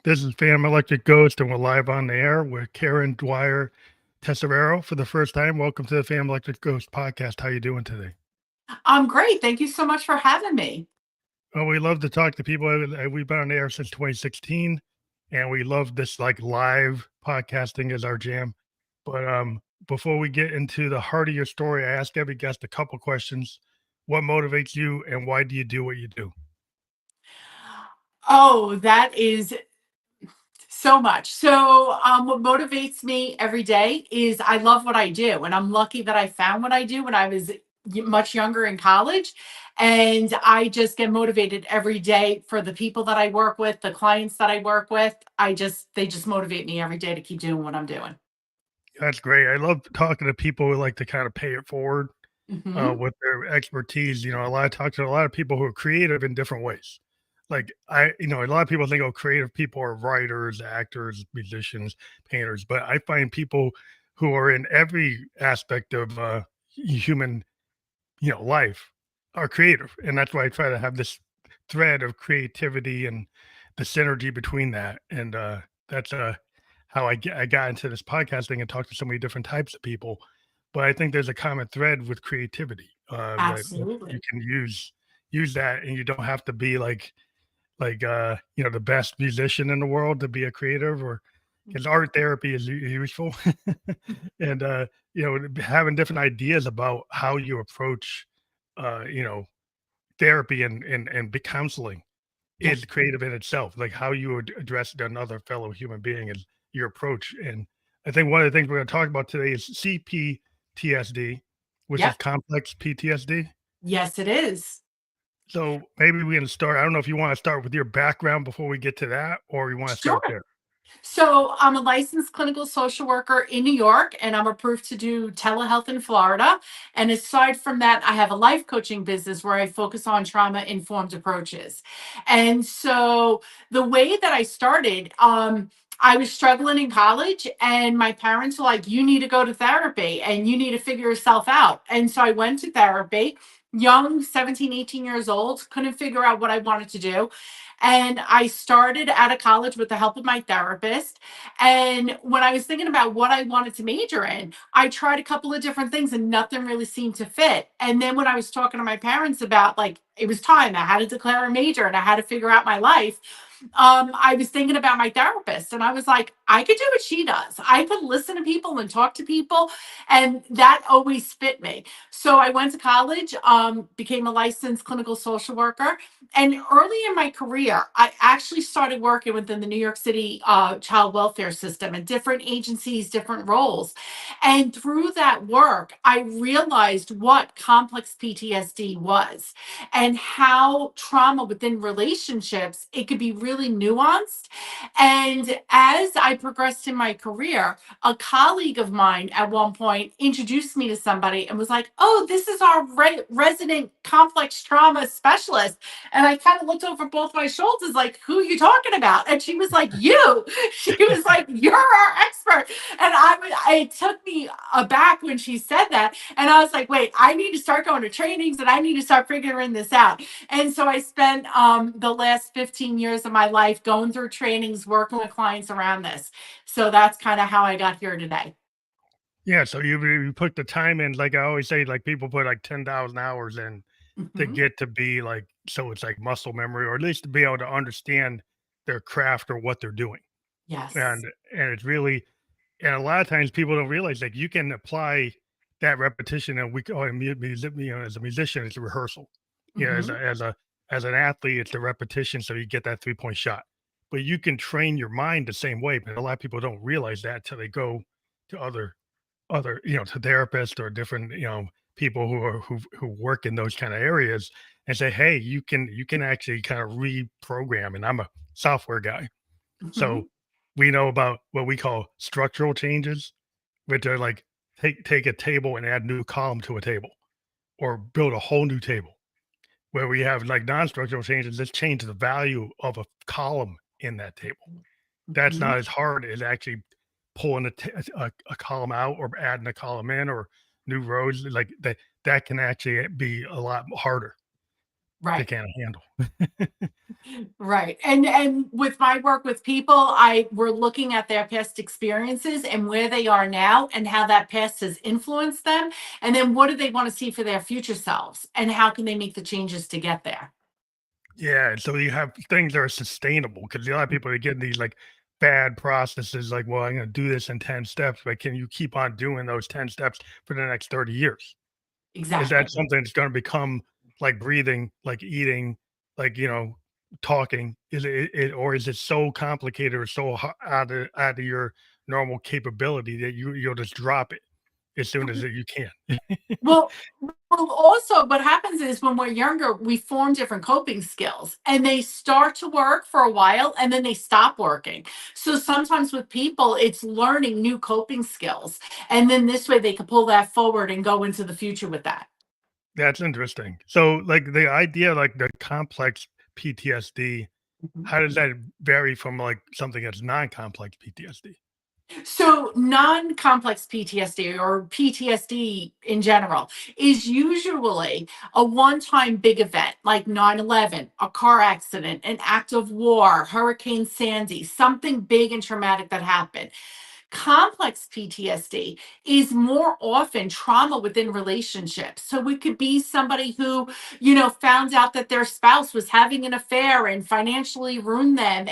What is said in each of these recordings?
This is Phantom Electric Ghost, and we're live on the air with Karen Dwyer-Tesoriero for the first time. Welcome to the Phantom Electric Ghost podcast. How you doing today? I'm great. Thank you so much for having me. Well, we love to talk to people. We've been on the air since 2016, and we love this like live podcasting is our jam. But before we get into the heart of your story, I ask every guest a couple questions. What motivates you, and why do you do what you do? Oh, that is so much. What motivates me every day is I love what I do, and I'm lucky that I found what I do when I was much younger in college. And I just get motivated every day for the people that I work with, the clients that I work with. They just motivate me every day to keep doing what I'm doing. That's great. I love talking to people who like to kind of pay it forward Hmm. with their expertise. You know, a lot of talk to a lot of people who are creative in different ways. Like a lot of people think, oh, creative people are writers, actors, musicians, painters, but I find people who are in every aspect of human, life are creative, and that's why I try to have this thread of creativity and the synergy between that, and that's how I got into this podcasting and talked to so many different types of people. But I think there's a common thread with creativity that you Absolutely. can use that, and you don't have to be the best musician in the world to be a creative, or because art therapy is useful, and having different ideas about how you approach uh, you know, therapy and be counseling Yeah. is creative in itself. Like how you would address another fellow human being is your approach. And I think one of the things we're going to talk about today is CPTSD, which is Yep. complex PTSD. Yes, it is. So maybe we're going to start. I don't know if you want to start with your background before we get to that, or you want to start Sure. there. So I'm a licensed clinical social worker in New York, and I'm approved to do telehealth in Florida. And aside from that, I have a life coaching business where I focus on trauma informed approaches. And so the way that I started, I was struggling in college, and my parents were like, "You need to go to therapy and you need to figure yourself out." And so I went to therapy, young, 17, 18 years old, couldn't figure out what I wanted to do. And I started out of college with the help of my therapist. And when I was thinking about what I wanted to major in, I tried a couple of different things and nothing really seemed to fit. And then when I was talking to my parents about like it was time, I had to declare a major and I had to figure out my life. I was thinking about my therapist and I was like, I could do what she does. I could listen to people and talk to people. And that always fit me. So I went to college, became a licensed clinical social worker. And early in my career, I actually started working within the New York City child welfare system and different agencies, different roles. And through that work, I realized what complex PTSD was and how trauma within relationships, it could be really nuanced. And as I progressed in my career, a colleague of mine at one point introduced me to somebody and was like, "Oh, this is our resident complex trauma specialist." And I kind of looked over both my shoulders, like, "Who are you talking about?" And she was like, "You." She was like, "You're our expert." And it took me aback when she said that. And I was like, "Wait, I need to start going to trainings and I need to start figuring this out." And so I spent the last 15 years of my life going through trainings, working with clients around this. So that's kind of how I got here today. Yeah, so you put the time in, like I always say, like people put like 10,000 hours in to Mhm. get to be like, so it's like muscle memory, or at least to be able to understand their craft or what they're doing. Yes. And it's really, and a lot of times people don't realize like you can apply that repetition, and we call it as a musician, it's a rehearsal. As Hmm. as an athlete, it's a repetition, so you get that 3-point shot. But you can train your mind the same way, but a lot of people don't realize that till they go to to therapists or different, people who work in those kind of areas and say, hey, you can actually kind of reprogram. And I'm a software guy. So Hmm. we know about what we call structural changes, which are like take a table and add new column to a table, or build a whole new table. Where we have like non-structural changes, let's change the value of a column in that table. That's Hmm. not as hard as actually pulling a column out or adding a column in or new rows, like that can actually be a lot harder. they Right. can't handle. Right. And with my work with people, I we're looking at their past experiences and where they are now and how that past has influenced them. And then what do they want to see for their future selves? And how can they make the changes to get there? Yeah, so you have things that are sustainable because a lot of people, they get in these, like, bad processes, like, "Well, I'm gonna do this in 10 steps," but can you keep on doing those 10 steps for the next 30 years? Is that Exactly. something that's gonna become like breathing, like eating, like, talking? Is it or is it so complicated or so out of your normal capability that you'll just drop it as soon as you can? Well, also what happens is when we're younger, we form different coping skills and they start to work for a while and then they stop working. So sometimes with people, it's learning new coping skills. And then this way they can pull that forward and go into the future with that. That's interesting. So, like, the idea, like, the complex PTSD, Mhm. how does that vary from, like, something that's non-complex PTSD? So, non complex PTSD or PTSD in general is usually a one time big event like 9/11, a car accident, an act of war, Hurricane Sandy, something big and traumatic that happened. Complex PTSD is more often trauma within relationships. So it could be somebody who, found out that their spouse was having an affair and financially ruined them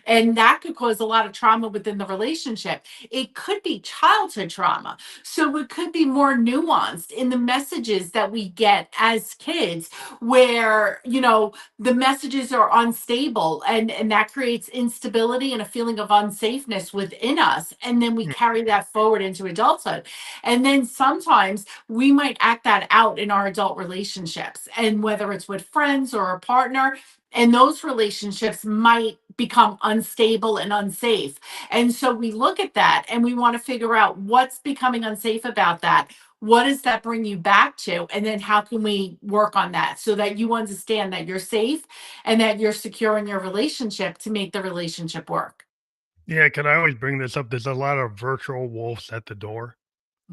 and that could cause a lot of trauma within the relationship. It could be childhood trauma. So it could be more nuanced in the messages that we get as kids where, the messages are unstable and that creates instability and a feeling of unsafeness within us and then we Mm, carry that forward into adulthood and then sometimes we might act that out in our adult relationships and whether it's with friends or a partner and those relationships might become unstable and unsafe and so we look at that and we want to figure out what's becoming unsafe about that, what does that bring you back to? And then how can we work on that so that you understand that you're safe and that you're secure in your relationship to make the relationship work? yeah, can I always bring this up? There's a lot of virtual wolves at the door.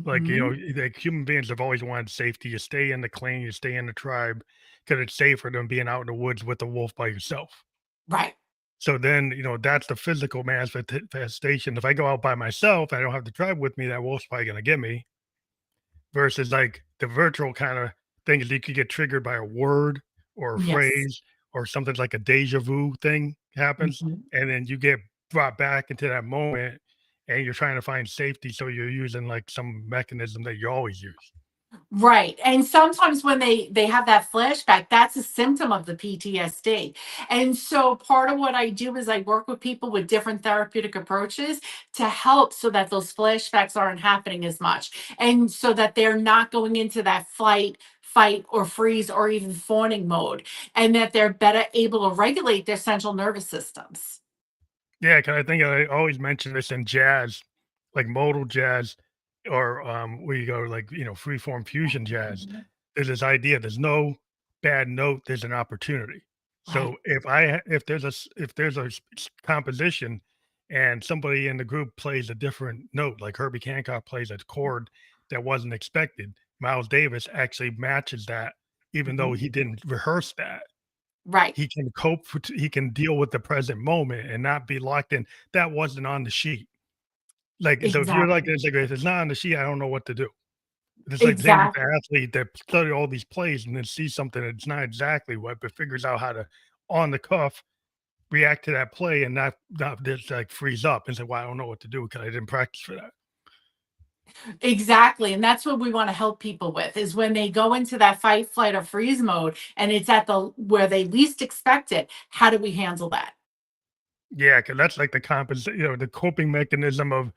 Like, Mhm. like human beings have always wanted safety. You stay in the clan, you stay in the tribe because it's safer than being out in the woods with a wolf by yourself. Right. So then, that's the physical manifestation. If I go out by myself, I don't have the tribe with me, that wolf's probably gonna get me. Versus like the virtual kind of things you could get triggered by a word or a Yes. phrase or something like a deja vu thing happens, Mhm. and then you get brought back into that moment and you're trying to find safety. So you're using like some mechanism that you always use. Right. And sometimes when they have that flashback, that's a symptom of the PTSD. And so part of what I do is I work with people with different therapeutic approaches to help so that those flashbacks aren't happening as much and so that they're not going into that flight, fight or freeze or even fawning mode and that they're better able to regulate their central nervous systems. Yeah, 'cause I think I always mention this in jazz, like modal jazz or, where you go like, freeform fusion jazz. Mhm. There's this idea, there's no bad note, there's an opportunity. Right. So if there's a composition and somebody in the group plays a different note, like Herbie Hancock plays a chord that wasn't expected, Miles Davis actually matches that even though Mhm. he didn't rehearse that. Right. He can deal with the present moment and not be locked in, "That wasn't on the sheet." Like, so if you're like, Exactly. it's like, "If it's not on the sheet, I don't know what to do." It's like the same with the Exactly. athlete that study all these plays and then sees something that's not exactly what, but figures out how to, on the cuff, react to that play and not just, like, freeze up and say, "Well, I don't know what to do because I didn't practice for that." Exactly, and that's what we wanna help people with, is when they go into that fight, flight, or freeze mode, and it's at the where they least expect it, how do we handle that? Yeah, because that's like the coping mechanism of,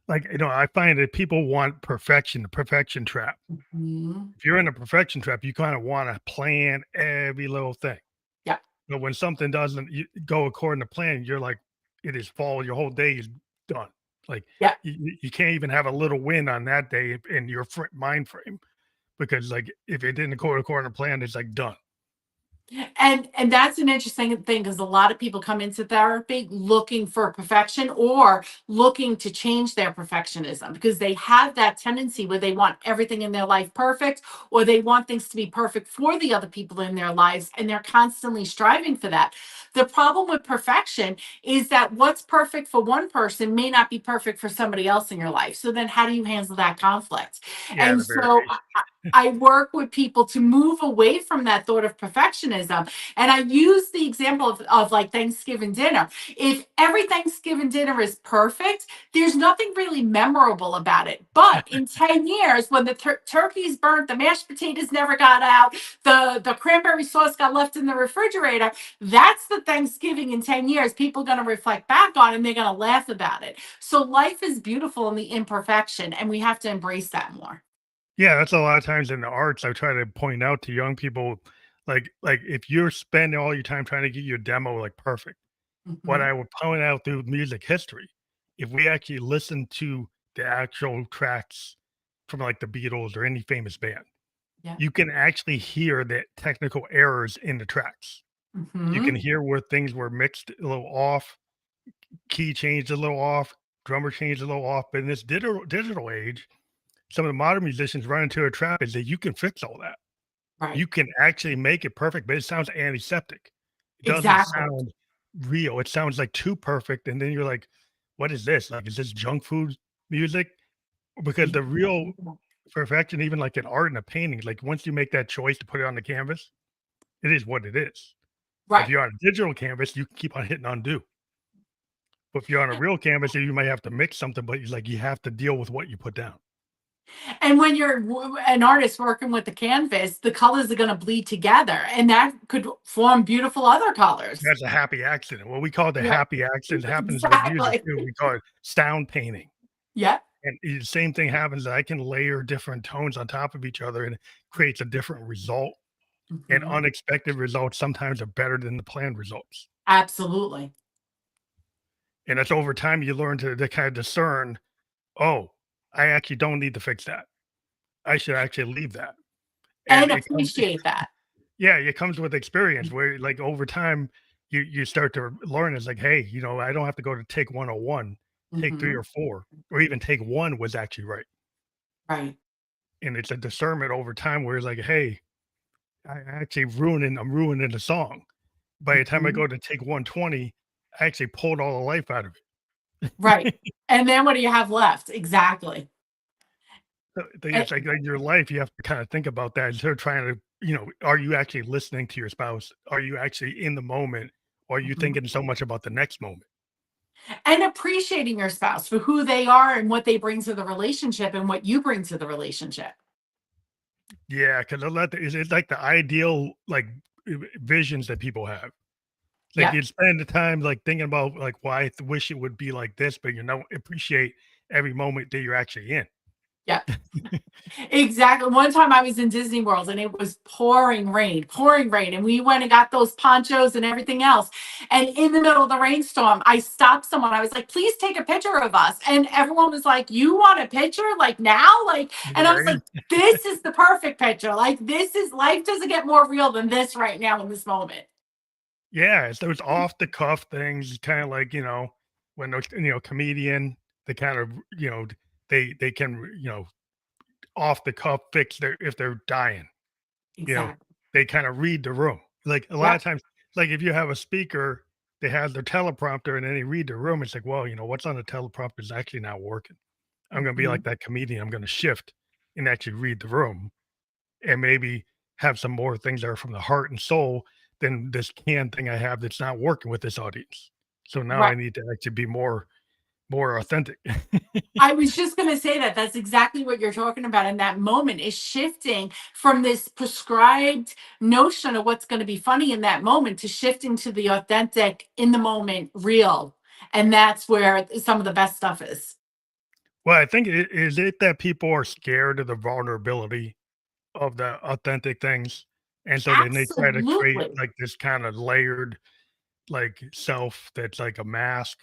like, I find that people want perfection, the perfection trap. Mhm. If you're in a perfection trap, you kinda wanna plan every little thing. Yeah, But when something doesn't go according to plan, you're like, it is fall, your whole day is done. Like, yeah. you can't even have a little win on that day in your mind frame because, like, if it didn't go according to plan, it's, like, done. And that's an interesting thing because a lot of people come into therapy looking for perfection or looking to change their perfectionism because they have that tendency where they want everything in their life perfect or they want things to be perfect for the other people in their lives and they're constantly striving for that. The problem with perfection is that what's perfect for one person may not be perfect for somebody else in your life. So then how do you handle that conflict? Yeah, And the so variation. I work with people to move away from that thought of perfectionism. And I use the example of like Thanksgiving dinner. If every Thanksgiving dinner is perfect, there's nothing really memorable about it. But in 10 years, when the turkey's burnt, the mashed potatoes never got out, the cranberry sauce got left in the refrigerator, that's the Thanksgiving in 10 years people are going to reflect back on and they're going to laugh about it. So life is beautiful in the imperfection, and we have to embrace that more. Yeah, that's a lot of times in the arts, I try to point out to young people, like, if you're spending all your time trying to get your demo, like, perfect, what Mhm. I would point out through music history, if we actually listen to the actual tracks from, like, the Beatles or any famous band, Yeah. you can actually hear the technical errors in the tracks. You can Mhm. hear where things were mixed a little off, key changed a little off, drummer changed a little off, but in this digital age, some of the modern musicians run into a trap is that you can fix all that. You Right. can actually make it perfect, but it sounds antiseptic. It doesn't Exactly. sound real. It sounds like too perfect, and then you're like, "What is this? Like, is this junk food music?" Because the real perfection, even like in art and a painting, like once you make that choice to put it on the canvas, it is what it is. If Right. you're on a digital canvas, you can keep on hitting undo. But if you're on a real canvas, you might have to mix something, but it's like you have to deal with what you put down. And when you're an artist working with the canvas, the colors are going to bleed together, and that could form beautiful other colors. That's a happy accident. What we call the Right. happy accident happens with music Exactly. too. We call it sound painting. Yeah. And the same thing happens. I can layer different tones on top of each other and it creates a different result. And Mhm. unexpected results sometimes are better than the planned results. Absolutely. And that's over time you learn to kind of discern, oh, I actually don't need to fix that. I should actually leave that. And And it comes, appreciate that. yeah, it comes with experience where like over time you start to learn it's like, hey, I don't have to go to take 101, take three Mhm. or four, or even take one was actually right. Right. And it's a discernment over time where it's like, hey, I'm ruining the song. By the time I Mhm. go to take 120, I actually pulled all the life out of Right. it. And then what do you have left? Exactly. So, And it's like your life, you have to kinda think about that instead of trying to, are you actually listening to your spouse? Are you actually in the moment? Or are you mhm. thinking so much about the next moment? And appreciating your spouse for who they are and what they bring to the relationship and what you bring to the relationship. Yeah, 'cause a lot it's like the ideal, like, visions that people have. Like, Yeah. you spend the time, like, thinking about, like, why I wish it would be like this, but appreciate every moment that you're actually in. Yeah. Exactly. One time I was in Disney World and it was pouring rain. And we went and got those ponchos and everything else. And in the middle of the rainstorm, I stopped someone. I was like, please take a picture of us. And everyone was like, you want a picture? Like now? Like, In the and I was like, rain? this is the perfect picture. Like, this is life doesn't get more real than this right now in this moment. Yeah, it's those off the cuff things, kinda like, when those, comedian, they kind of, they can, off the cuff fix their if they're dying, you know, Exactly. they kinda read the room. Like, a lot Yep. of times, like, if you have a speaker, they have their teleprompter and then they read the room, it's like, well, what's on the teleprompter is actually not working. I'm gonna be like Mhm. that comedian, I'm gonna shift and actually read the room and maybe have some more things that are from the heart and soul than this canned thing I have that's not working with this audience. So now Right. I need to actually be more authentic. I was just going to say that that's exactly what you're talking about in that moment is shifting from this prescribed notion of what's going to be funny in that moment to shifting to the authentic in the moment real. And that's where some of the best stuff is. Well, I think is it that people are scared of the vulnerability of the authentic things, and so then they try to create Absolutely. like this kind of layered like self that's like a mask,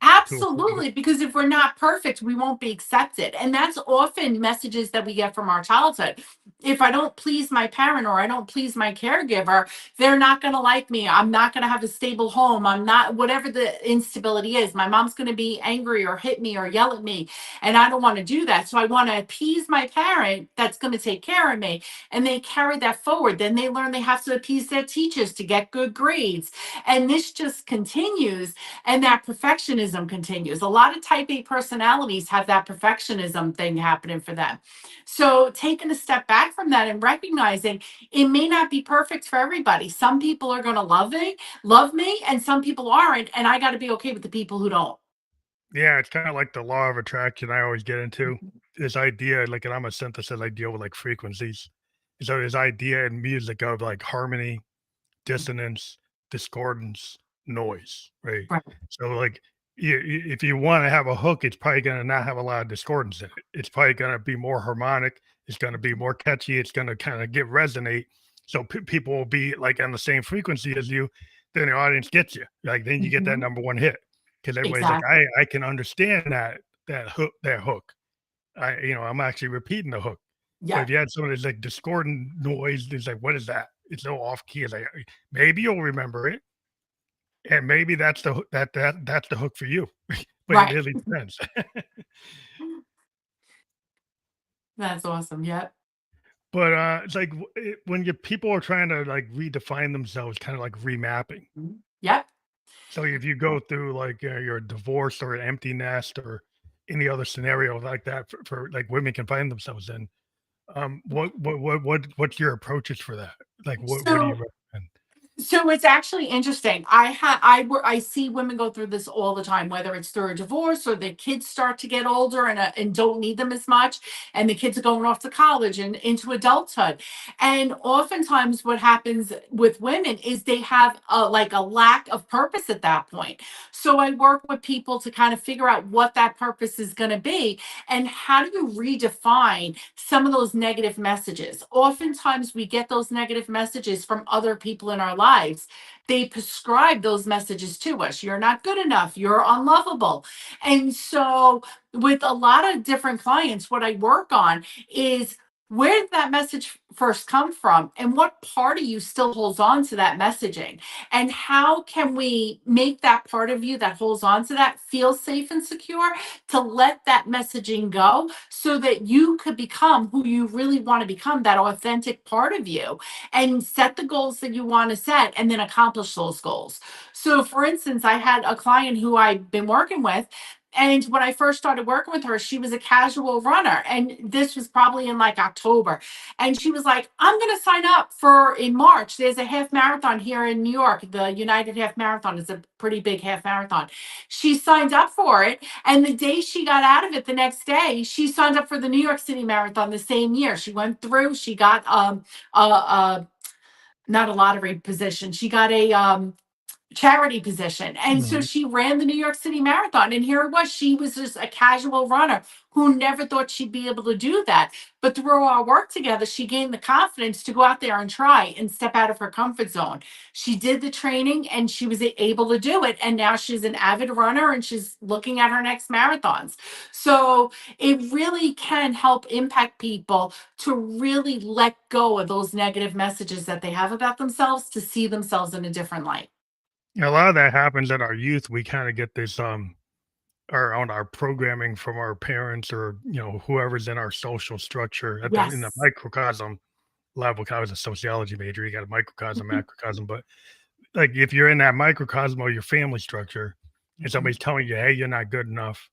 to a certain. Absolutely, because if we're not perfect, we won't be accepted. And that's often messages that we get from our childhood. If I don't please my parent or I don't please my caregiver, they're not going to like me. I'm not going to have a stable home. I'm not, whatever the instability is. My mom's going to be angry or hit me or yell at me. And I don't want to do that. So I want to appease my parent that's going to take care of me. And they carry that forward. Then they learn they have to appease their teachers to get good grades. And this just continues, and that perfectionism continues. A lot of type A personalities have that perfectionism thing happening for them. So taking a step back from that and recognizing it may not be perfect for everybody. Some people are going to love me, and some people aren't, and I got to be okay with the people who don't. Yeah, it's kinda like the law of attraction I always get into. This idea, like, and I'm a synthesist, I deal with, like, frequencies. So this idea in music of, like, harmony, dissonance, discordance, noise, right? Right. So, like, if you wanna have a hook, it's probably gonna not have a lot of discordance in it. It's probably gonna be more harmonic, it's gonna be more catchy, it's gonna kinda get resonate, so people will be, like, on the same frequency as you, then the audience gets you. Like, then you get that Mhm. number 1 hit because everybody's like, Exactly. I can understand that hook. I'm actually repeating the hook." But Yeah. if you had some of this, like, discordant noise, it's like, "What is that?" It's so off key, it's like, maybe you'll remember it, and maybe that's the hook that's the hook for you, but it Right. really depends. That's awesome. Yep. But, it's like, when your people are trying to, like, redefine themselves, kinda like remapping. Mhm. Yep. So if you go through, like, your divorce or an empty nest or any other scenario like that for, like, women can find themselves in, what's your approaches for that? Like, what do you So recommend? So it's actually interesting. I see women go through this all the time, whether it's through a divorce or the kids start to get older and don't need them as much, and the kids are going off to college and into adulthood. And oftentimes, what happens with women is they have a lack of purpose at that point. So I work with people to kind of figure out what that purpose is going to be and how do you redefine some of those negative messages. Oftentimes, we get those negative messages from other people in our lives. They prescribe those messages to us. You're not good enough. You're unlovable. And so, with a lot of different clients, what I work on is where did that message first come from and what part of you still holds on to that messaging, and how can we make that part of you that holds on to that feel safe and secure to let that messaging go so that you could become who you really want to become, that authentic part of you, and set the goals that you want to set and then accomplish those goals. So, for instance, I had a client who I've been working with. And when I first started working with her, she was a casual runner. And this was probably in like October. And she was like, I'm going to sign up for in March. There's a half marathon here in New York. The United Half Marathon is a pretty big half marathon. She signed up for it. And the day she got out of it, the next day, she signed up for the New York City Marathon the same year. She went through, she got a not a lottery position. She got a charity position. And so Mhm. she ran the New York City Marathon. And here it was. She was just a casual runner who never thought she'd be able to do that. But through our work together, she gained the confidence to go out there and try and step out of her comfort zone. She did the training and she was able to do it. And now she's an avid runner and she's looking at her next marathons. So it really can help impact people to really let go of those negative messages that they have about themselves to see themselves in a different light. A lot of that happens in our youth. We kinda get this, our programming from our parents or, whoever's in our social structure in the Yes. microcosm level. 'Cause I was a sociology major, you got a microcosm, macrocosm, but, like, if you're in that microcosm of your family structure and Mhm. somebody's telling you, "Hey, you're not good enough,"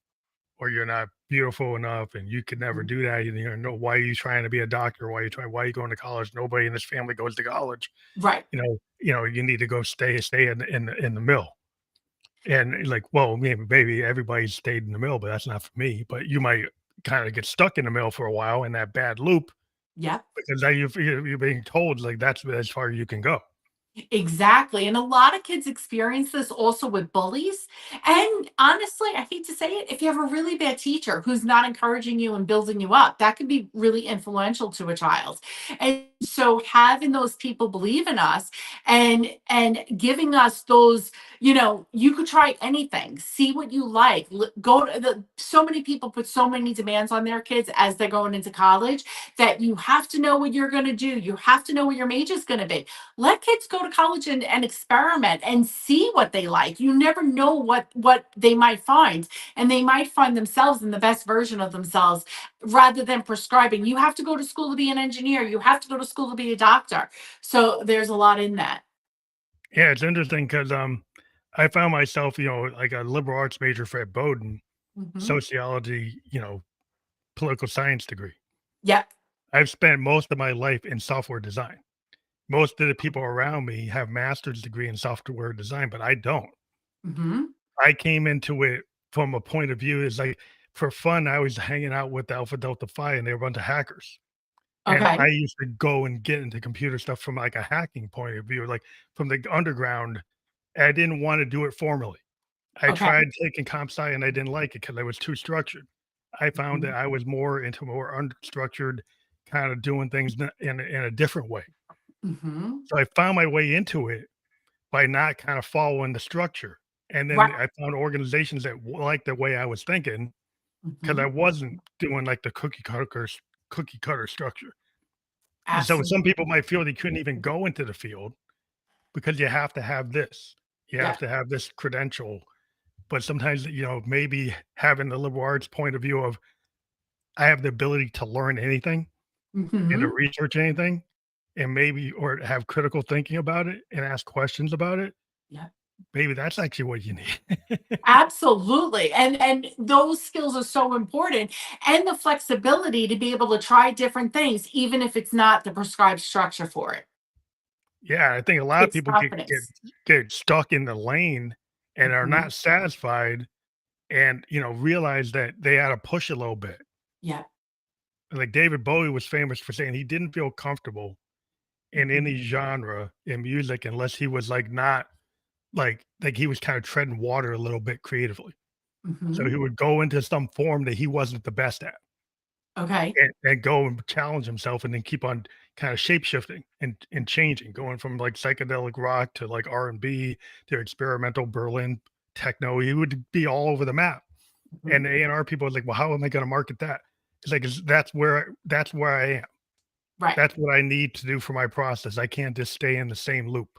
or "You're not beautiful enough, and you could never do that," "No, why are you trying to be a doctor? Why are you going to college? Nobody in this family goes to college." Right. You need to go stay in the mill. And like, well, maybe everybody stayed in the mill, but that's not for me. But you might kind of get stuck in the mill for a while in that bad loop Yep. because now you're being told like that's as far as you can go. Exactly. And a lot of kids experience this also with bullies. And honestly, I hate to say it, if you have a really bad teacher who's not encouraging you and building you up, that can be really influential to a child. And So having those people believe in us and giving us those, you could try anything, see what you like, go to so many people put so many demands on their kids as they're going into college, that you have to know what you're going to do, you have to know what your major is going to be. Let kids go to college and experiment and see what they like. You never know what they might find, and they might find themselves in the best version of themselves, rather than prescribing, you have to go to school to be an engineer, you have to go to school to be a doctor. So there's a lot in that. Yeah, it's interesting because I found myself, like a liberal arts major for at Bowdoin, Hmm. sociology, political science degree. Yep. I've spent most of my life in software design. Most of the people around me have master's degree in software design, but I don't. Hmm. I came into it from a point of view is like for fun, I was hanging out with the Alpha Delta Phi and they were a bunch of hackers. And I Okay. used to go and get into computer stuff from like a hacking point of view, like from the underground. I didn't want to do it formally. I Okay. tried taking comp sci and I didn't like it because I was too structured. I found that Hmm. I was more into more unstructured, kind of doing things in a different way. Hmm. So I found my way into it by not kind of following the structure. And Right. then I found organizations that liked the way I was thinking because I Hmm. wasn't doing like the cookie cutter structure. And so some Absolutely. people might feel they couldn't even go into the field because you have to have this. You have Yeah. to have this credential. But sometimes, maybe having the liberal arts point of view of I have the ability to learn anything and to Hmm. research anything and maybe or have critical thinking about it and ask questions about it. Yeah. Maybe that's actually what you need. Absolutely. And those skills are so important, and the flexibility to be able to try different things even if it's not the prescribed structure for it. Yeah, I think a lot of Takes people get confidence. stuck in the lane and are Hmm. not satisfied and, realize that they had to push a little bit. Yeah. Like David Bowie was famous for saying he didn't feel comfortable in Hmm. any genre in music unless he was like not like he was kind of treading water a little bit creatively. So Hmm. he would go into some form that he wasn't the best at Okay. and go and challenge himself and then keep on kind of shape shifting and changing, going from like psychedelic rock to like R&B to experimental Berlin techno. He would be all over the map. Hmm. And the A&R people was like, well, how am I going to market that? It's like, that's where I am. Right. That's what I need to do for my process. I can't just stay in the same loop.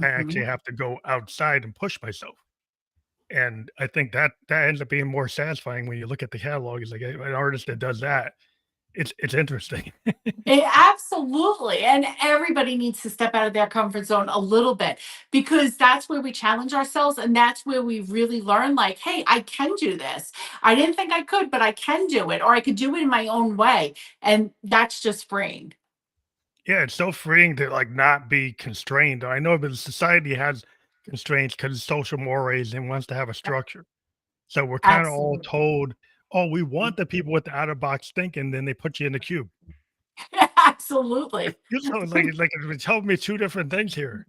I actually Hmm. have to go outside and push myself. And I think that ends up being more satisfying when you look at the catalog. It's like an artist that does that. It's interesting. Absolutely. And everybody needs to step out of their comfort zone a little bit, because that's where we challenge ourselves. And that's where we really learn, like, hey, I can do this. I didn't think I could, but I can do it, or I could do it in my own way. And that's just freeing. Yeah, it's so freeing to like not be constrained. I know that society has constraints because it's social mores and wants to have a structure. So we're kind of all Absolutely. told, oh, we want the people with the out of box thinking, then they put you in the cube. Absolutely. So it's like it's telling me two different things here.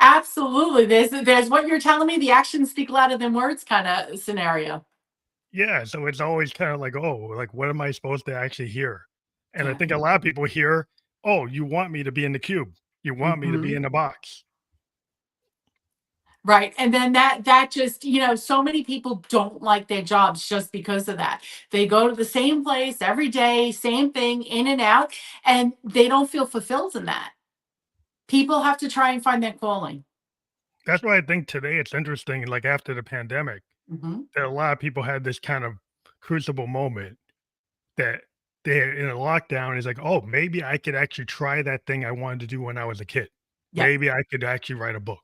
Absolutely. There's what you're telling me, the actions speak louder than words kind of scenario. Yeah, so it's always kind of like, oh, like what am I supposed to actually hear? And I Yeah. think a lot of people hear, oh, you want me to be in the cube. You want me to be Mhm. in the box. Right. And then that just, so many people don't like their jobs just because of that. They go to the same place every day, same thing, in and out, and they don't feel fulfilled in that. People have to try and find their calling. That's why I think today it's interesting, like after the pandemic, Mhm. that a lot of people had this kind of crucible moment that they're in a lockdown is like, oh, maybe I could actually try that thing I wanted to do when I was a kid. Yep. Maybe I could actually write a book.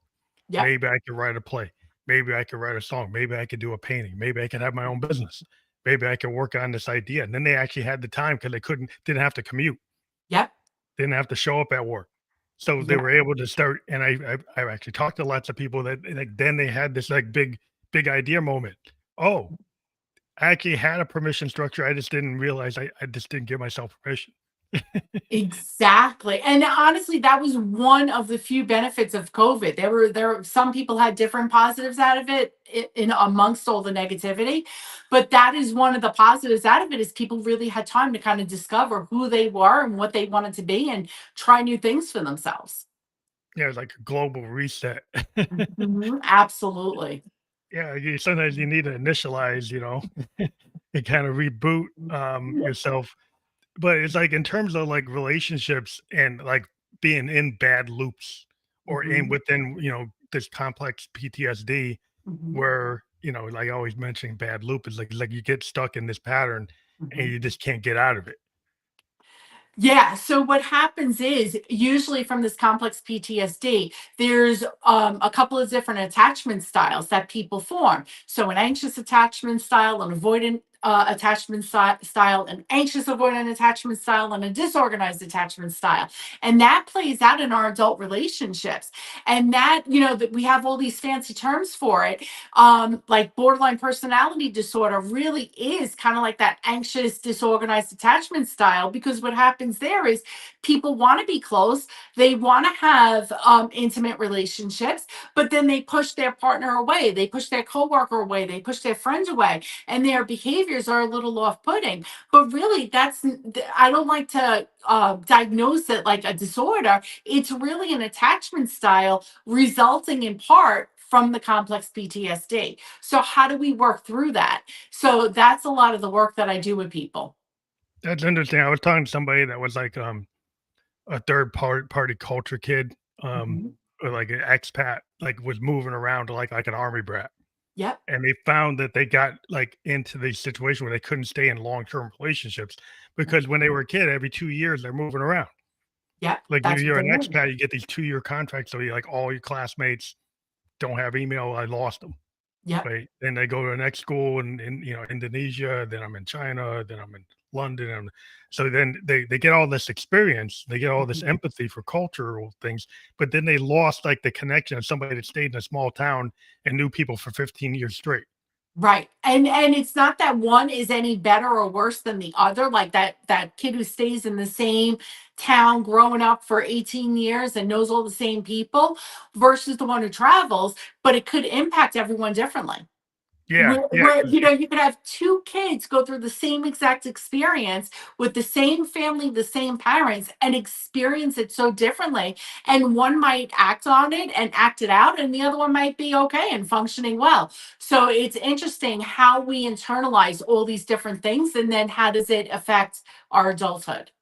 Yep. Maybe I could write a play. Maybe I could write a song. Maybe I could do a painting. Maybe I could have my own business. Maybe I could work on this idea. And then they actually had the time because they didn't have to commute, Yep. didn't have to show up at work. So they Yep. were able to start. And I've actually talked to lots of people that like then they had this like big idea moment. Oh, I actually had a permission structure. I just didn't realize I just didn't give myself permission. Exactly. And honestly, that was one of the few benefits of COVID. There some people had different positives out of it in amongst all the negativity, but that is one of the positives out of it is people really had time to kind of discover who they were and what they wanted to be and try new things for themselves. Yeah, it's like a global reset. Mhm, absolutely. Yeah, you sometimes you need to initialize, and kind of reboot, yourself. But it's like in terms of like relationships and like being in bad loops or in Mhm, within, this complex PTSD mhm, where, like I always mention bad loop is like you get stuck in this pattern and mhm. you just can't get out of it. Yeah. So what happens is usually from this complex PTSD, there's a couple of different attachment styles that people form. So an anxious attachment style, an avoidant attachment style, an anxious avoidant attachment style, and a disorganized attachment style. And that plays out in our adult relationships. And that, that we have all these fancy terms for it. Like borderline personality disorder really is kind of like that anxious, disorganized attachment style because what happens there is people want to be close, they want to have intimate relationships, but then they push their partner away, they push their coworker away, they push their friends away, and their behaviors are a little off-putting. But really, I don't like to diagnose it like a disorder. It's really an attachment style resulting in part from the complex PTSD. So, how do we work through that? So, that's a lot of the work that I do with people. That's interesting. I was talking to somebody that was like a party culture kid, Mhm. or like an expat, like was moving around like an army brat. Yep. And they found that they got, like, into the situation where they couldn't stay in long-term relationships because when they were a kid, every 2 years, they're moving around. Yep. Like, That's what you're they an need. expat, you get these 2-year contracts, so you like, all your classmates don't have email, I lost them. Yep. Right? Then they go to the next school in, Indonesia, then I'm in China, then I'm in London, so then they get all this experience, they get all this Mhm. empathy for cultural things, but then they lost, like, the connection of somebody that stayed in a small town and knew people for 15 years straight. Right. And it's not that one is any better or worse than the other. Like that kid who stays in the same town growing up for 18 years and knows all the same people versus the one who travels, but it could impact everyone differently. Yeah, yeah, Where 'cause you could have two kids go through the same exact experience with the same family, the same parents, and experience it so differently. And one might act on it and act it out, and the other one might be okay and functioning well. So it's interesting how we internalize all these different things, and then how does it affect our adulthood?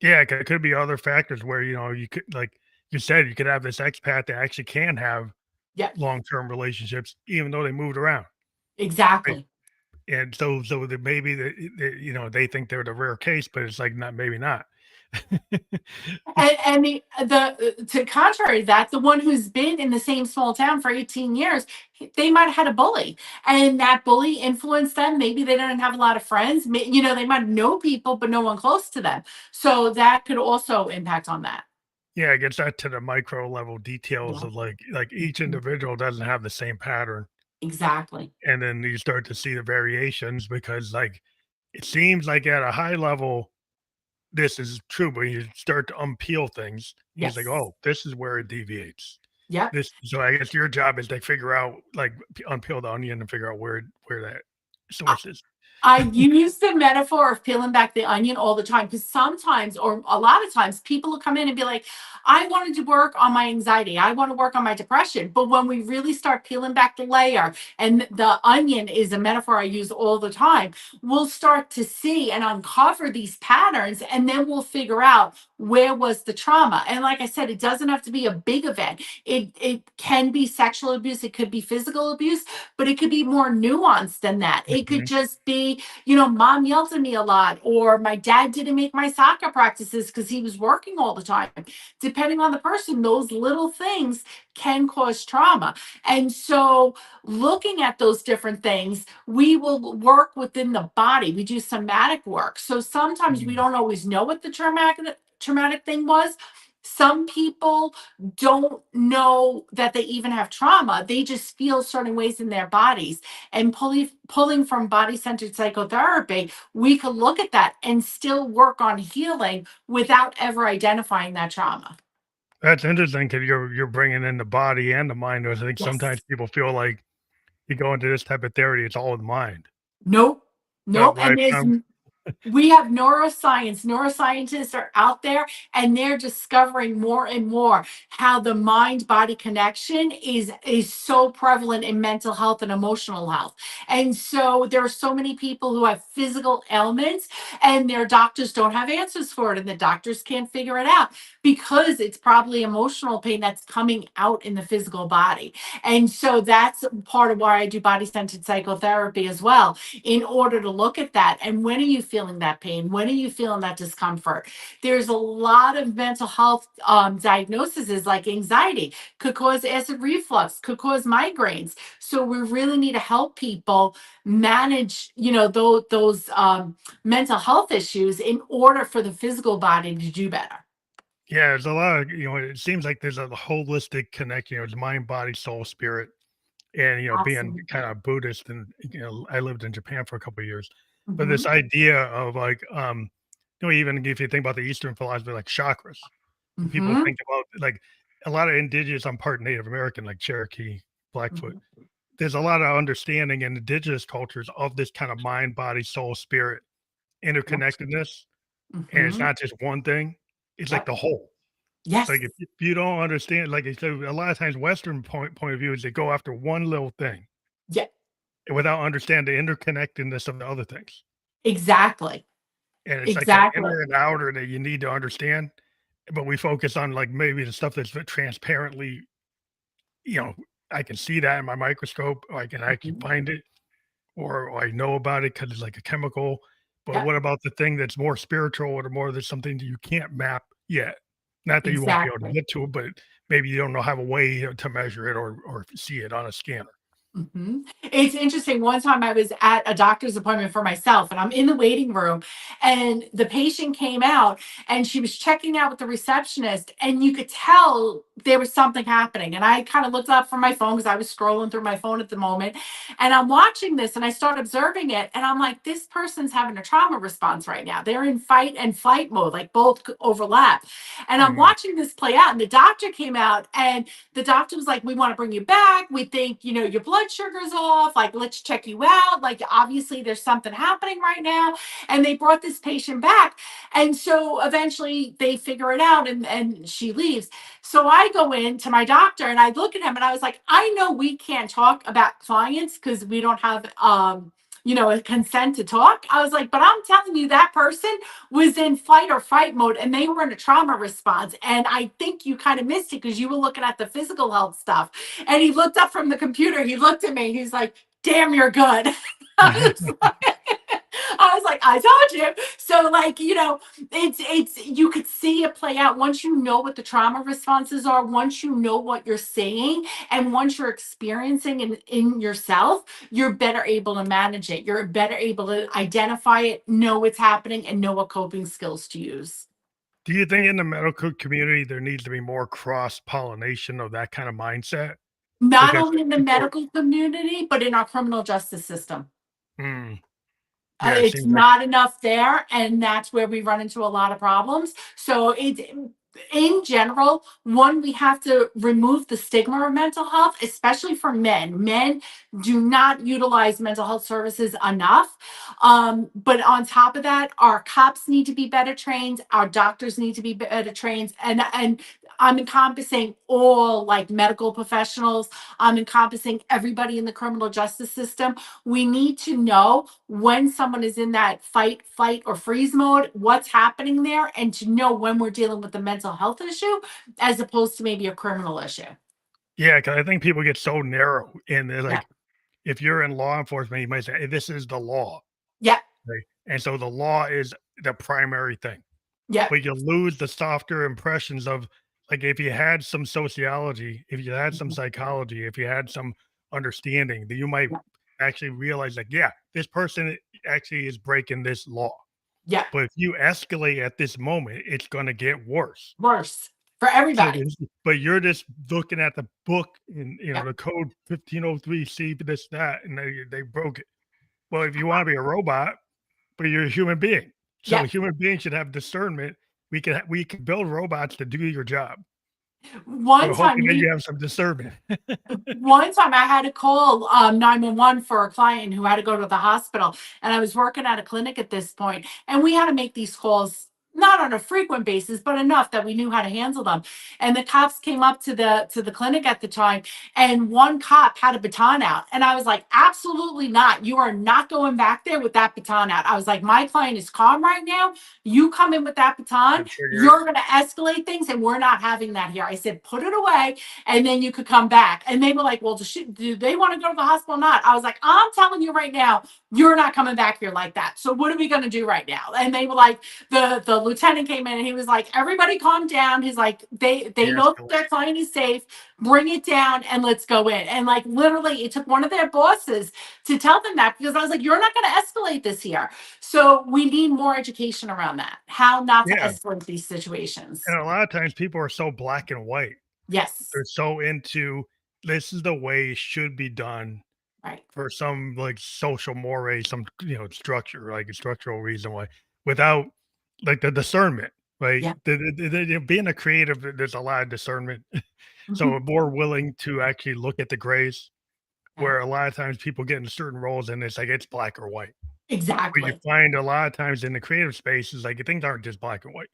yeah, it could be other factors where, you could like you said, you could have this expat that actually can have Yep, long-term relationships even though they moved around, right? exactly. And so that maybe they think they're the rare case, but it's like not maybe not. And the to contrary to that, the one who's been in the same small town for 18 years, they might have had a bully, and that bully influenced them. Maybe they didn't have a lot of friends. They might know people, but no one close to them. So that could also impact on that. Yeah, it gets that to the micro level details Yeah. of like each Mhm. individual doesn't have the same pattern, Exactly. and then you start to see the variations because like it seems like at a high level this is true, but you start to unpeel things. He's like, Yes. "Oh, this is where it deviates." Yep. So I guess your job is to figure out, like, unpeel the onion and figure out where that source is. I use the metaphor of peeling back the onion all the time because sometimes, or a lot of times, people will come in and be like, I wanted to work on my anxiety. I want to work on my depression. But when we really start peeling back the layer, and the onion is a metaphor I use all the time, we'll start to see and uncover these patterns. And then we'll figure out where was the trauma. And like I said, it doesn't have to be a big event, it can be sexual abuse, it could be physical abuse, but it could be more nuanced than that. It could Mhm. just be, mom yelled at me a lot, or my dad didn't make my soccer practices because he was working all the time. Depending on the person, those little things can cause trauma. And so, looking at those different things, we will work within the body. We do somatic work. So, sometimes we Mhm. don't always know what the traumatic thing was, Some people don't know that they even have trauma. They just feel certain ways in their bodies. And pulling from body centered psychotherapy, we could look at that and still work on healing without ever identifying that trauma. That's interesting because you're bringing in the body and the mind. I think Yes. sometimes people feel like you go into this type of therapy, it's all the mind. Nope. But Nope. what I And there's found, we have neuroscience. Neuroscientists are out there and they're discovering more and more how the mind body connection is so prevalent in mental health and emotional health. And so there are so many people who have physical ailments and their doctors don't have answers for it and the doctors can't figure it out because it's probably emotional pain that's coming out in the physical body. And so that's part of why I do body centered psychotherapy as well, in order to look at that. And when are you feeling that pain? When are you feeling that discomfort? There's a lot of mental health diagnoses like anxiety, could cause acid reflux, could cause migraines. So we really need to help people manage, those mental health issues in order for the physical body to do better. yeah, there's a lot of, it seems like there's a holistic connection, it's mind, body, soul, spirit. And, being Absolutely. kind of Buddhist and, I lived in Japan for a couple of years. But Hmm. this idea of like, even if you think about the Eastern philosophy, like chakras, and people Hmm. think about like a lot of indigenous, I'm part Native American, like Cherokee, Blackfoot. Hmm. There's a lot of understanding in indigenous cultures of this kind of mind, body, soul, spirit Yep. interconnectedness. And it's Hmm. not just one thing, it's like Yep. the whole. Yes. Like if you don't understand, like I said, a lot of times Western point of view is they go after one little thing Yeah. without understanding the interconnectedness of the other things. Exactly. And it's like that Exactly. inner and outer that you need to understand, but we focus on, like, maybe the stuff that's transparently, you know, I can see that in my microscope, or I can actually Mhm. find it, or I know about it because it's like a chemical, but Yep. what about the thing that's more spiritual or more that's something that you can't map yet? Not that you won't be able to Exactly. get to it, but maybe you don't know have a way to measure it or see it on a scanner. Mhm. It's interesting. One time I was at a doctor's appointment for myself, and I'm in the waiting room, and the patient came out, and she was checking out with the receptionist, and you could tell there was something happening. And I kind of looked up from my phone because I was scrolling through my phone at the moment, and I'm watching this, and I start observing it, and I'm like, this person's having a trauma response right now. They're in fight and flight mode, like both overlap. And I'm Mhm. watching this play out, and the doctor came out, and the doctor was like, we want to bring you back. We think, your blood sugar's off. Like, let's check you out. Like, obviously, there's something happening right now. And they brought this patient back. And so eventually they figure it out and she leaves. So I go in to my doctor and I look at him and I was like, I know we can't talk about clients because we don't have, a consent to talk. I was like, but I'm telling you, that person was in fight or fight mode and they were in a trauma response. And I think you kind of missed it because you were looking at the physical health stuff. And he looked up from the computer. He looked at me. He's like, damn, you're good. I was like, I told you. So, like, it's you could see it play out once you know what the trauma responses are, once you know what you're saying, and once you're experiencing in yourself, you're better able to manage it. You're better able to identify it, know what's happening, and know what coping skills to use. Do you think in the medical community there needs to be more cross-pollination of that kind of mindset? Not Because only in the people medical community, but in our criminal justice system. mm, yeah, it It's seems like not enough there, and that's where we run into a lot of problems. So in general, one, we have to remove the stigma of mental health, especially for men. Men do not utilize mental health services enough. But on top of that, our cops need to be better trained, our doctors need to be better trained, and I'm encompassing all like medical professionals. I'm encompassing everybody in the criminal justice system. We need to know when someone is in that fight, flight, or freeze mode, what's happening there, and to know when we're dealing with a mental health issue as opposed to maybe a criminal issue. yeah, because I think people get so narrow and they're Yeah. like, if you're in law enforcement, you might say, "Hey, this is the law," Yeah. right? And so the law is the primary thing, Yeah. but you lose the softer impressions of, like, if you had some sociology, if you had some Mhm. psychology, if you had some understanding, that you might Yeah. actually realize, like, yeah, this person actually is breaking this law. Yeah. But if you escalate at this moment, it's gonna get worse. Worse. for So everybody. this, but you're just looking at the book and Yeah. the code 1503C this that, and they broke it. Well, if you want to be a robot, but you're a human being, so a Yeah. human being should have discernment. We can build robots to do your job. One We're time hoping that you we have some discernment. One time I had to call 911 for a client who had to go to the hospital. And I was working at a clinic at this point, and we had to make these calls not on a frequent basis, but enough that we knew how to handle them. And the cops came up to the clinic at the time, and one cop had a baton out. And I was like, absolutely not. You are not going back there with that baton out. I was like, my client is calm right now. You come in with that baton, And trigger it. you're going to escalate things, and we're not having that here. I said, put it away, and then you could come back. And they were like, well, do they want to go to the hospital or not? I was like, I'm telling you right now, you're not coming back here like that. So what are we going to do right now? And they were like, the lieutenant came in and he was like, everybody calm down. He's like, they know De-escalate. their client is safe. Bring it down and let's go in. And like literally, it took one of their bosses to tell them that, because I was like, you're not going to escalate this here. So we need more education around that, how not to Yeah, escalate these situations. and a lot of times people are so black and white. Yes. They're so into this is the way it should be done Right. for some like social moray, some structure, like a structural reason why, without like the discernment, right? Yeah. Being a creative, there's a lot of discernment, so Mhm. we're more willing to actually look at the grays. Okay. Where a lot of times people get into certain roles and it's like it's black or white. But you Exactly. find a lot of times in the creative spaces, like things aren't just black and white.